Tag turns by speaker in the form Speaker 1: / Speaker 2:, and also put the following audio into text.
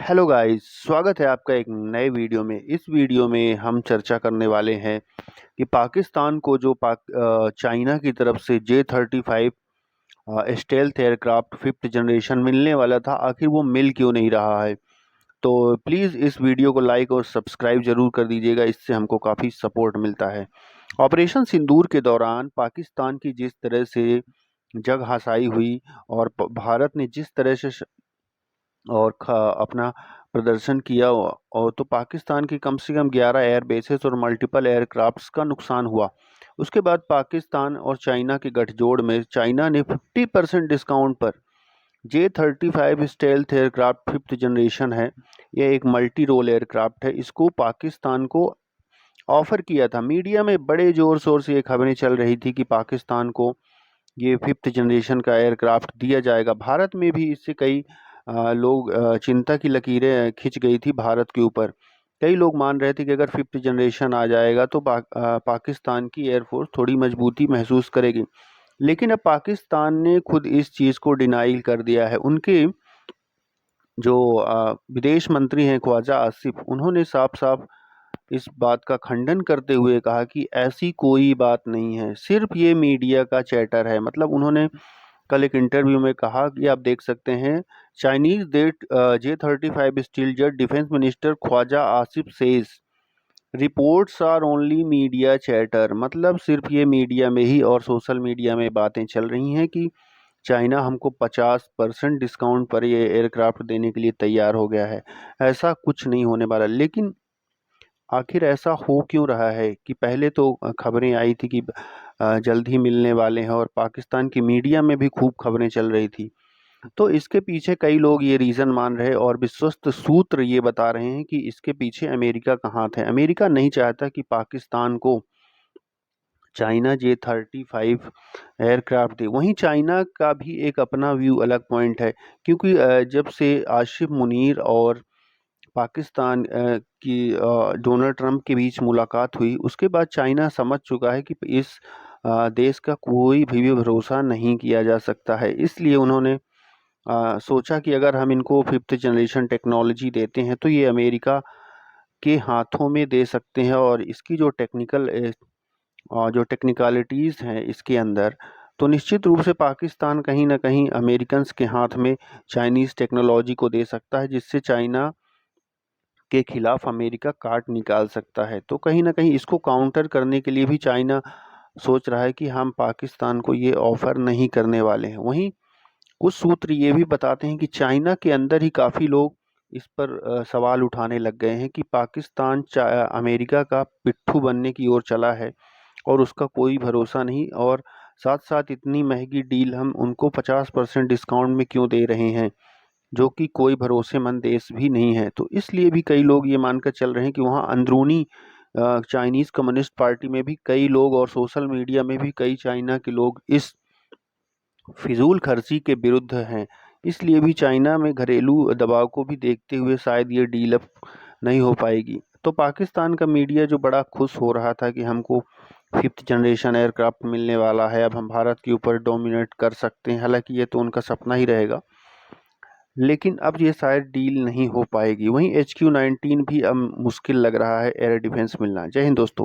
Speaker 1: Hello guys, स्वागत है आपका एक नए वीडियो में। इस वीडियो में हम चर्चा करने वाले हैं कि पाकिस्तान को जो चाइना की तरफ से J-35 stealth aircraft fifth generation मिलने वाला था, आखिर वो मिल क्यों नहीं रहा है। तो प्लीज़ इस वीडियो को लाइक और सब्सक्राइब जरूर कर दीजिएगा, इससे हमको काफ़ी सपोर्ट मिलता है। ऑपरेशन सिंदूर के दौरान पाकिस्तान की जिस तरह से जग हसाई हुई और भारत ने जिस तरह से और अपना प्रदर्शन किया, और तो पाकिस्तान की कम से कम 11 एयर बेसेस और मल्टीपल एयरक्राफ्ट्स का नुकसान हुआ। उसके बाद पाकिस्तान और चाइना के गठजोड़ में चाइना ने 50% डिस्काउंट पर J-35 stealth aircraft fifth generation है। यह एक मल्टी रोल एयरक्राफ्ट है। इसको पाकिस्तान को ऑफर किया था। मीडिया में बड़े जोर शोर से ये खबरें चल रही थी कि पाकिस्तान को ये फिफ्थ जनरेशन का एयरक्राफ्ट दिया जाएगा। भारत में भी इससे कई लोग चिंता की लकीरें खिंच गई थी भारत के ऊपर। कई लोग मान रहे थे कि अगर फिफ्थ जनरेशन आ जाएगा तो पाकिस्तान की एयरफोर्स थोड़ी मजबूती महसूस करेगी। लेकिन अब पाकिस्तान ने खुद इस चीज़ को डिनाई कर दिया है। उनके जो विदेश मंत्री हैं ख्वाजा आसिफ, उन्होंने साफ साफ इस बात का खंडन करते हुए कहा कि ऐसी कोई बात नहीं है, सिर्फ ये मीडिया का चैटर है। मतलब उन्होंने कल एक इंटरव्यू में कहा कि आप देख सकते हैं, चाइनीज डेट J-35 stealth jet defence minister Khawaja Asif says reports are only media chatter. मतलब सिर्फ ये मीडिया में ही और सोशल मीडिया में बातें चल रही हैं कि चाइना हमको 50% डिस्काउंट पर ये एयरक्राफ्ट देने के लिए तैयार हो गया है। ऐसा कुछ नहीं होने वाला। लेकिन आखिर ऐसा हो क्यों रहा है कि पहले तो खबरें आई थी कि जल्द ही मिलने वाले हैं, और पाकिस्तान की मीडिया में भी खूब खबरें चल रही थी। तो इसके पीछे कई लोग ये रीज़न मान रहे हैं और विश्वस्त सूत्र ये बता रहे हैं कि इसके पीछे अमेरिका का हाथ है। अमेरिका नहीं चाहता कि पाकिस्तान को चाइना J-35 एयरक्राफ्ट दे। वहीं चाइना का भी एक अपना व्यू, अलग पॉइंट है, क्योंकि जब से आसिफ मुनीर और पाकिस्तान की डोनाल्ड ट्रंप के बीच मुलाकात हुई, उसके बाद चाइना समझ चुका है कि इस देश का कोई भी भरोसा नहीं किया जा सकता है। इसलिए उन्होंने सोचा कि अगर हम इनको फिफ्थ जनरेशन टेक्नोलॉजी देते हैं तो ये अमेरिका के हाथों में दे सकते हैं, और इसकी जो टेक्निकलिटीज़ हैं इसके अंदर, तो निश्चित रूप से पाकिस्तान कहीं ना कहीं अमेरिकन्स के हाथ में चाइनीज़ टेक्नोलॉजी को दे सकता है, जिससे चाइना के खिलाफ अमेरिका काट निकाल सकता है। तो कहीं ना कहीं इसको काउंटर करने के लिए भी चाइना सोच रहा है कि हम पाकिस्तान को ये ऑफर नहीं करने वाले हैं। वहीं कुछ सूत्र ये भी बताते हैं कि चाइना के अंदर ही काफ़ी लोग इस पर सवाल उठाने लग गए हैं कि पाकिस्तान अमेरिका का पिट्ठू बनने की ओर चला है और उसका कोई भरोसा नहीं, और साथ साथ इतनी महंगी डील हम उनको 50% डिस्काउंट में क्यों दे रहे हैं, जो कि कोई भरोसेमंद देश भी नहीं है। तो इसलिए भी कई लोग ये मानकर चल रहे हैं कि वहाँ अंदरूनी चाइनीज़ कम्युनिस्ट पार्टी में भी कई लोग और सोशल मीडिया में भी कई चाइना के लोग इस फिजूल खर्ची के विरुद्ध हैं। इसलिए भी चाइना में घरेलू दबाव को भी देखते हुए शायद ये डील अब नहीं हो पाएगी। तो पाकिस्तान का मीडिया जो बड़ा खुश हो रहा था कि हमको फिफ्थ जनरेशन एयरक्राफ्ट मिलने वाला है, अब हम भारत के ऊपर डोमिनेट कर सकते हैं, हालांकि ये तो उनका सपना ही रहेगा, लेकिन अब ये शायद डील नहीं हो पाएगी। वहीं HQ-19 भी अब मुश्किल लग रहा है एयर डिफेंस मिलना। जय हिंद दोस्तों।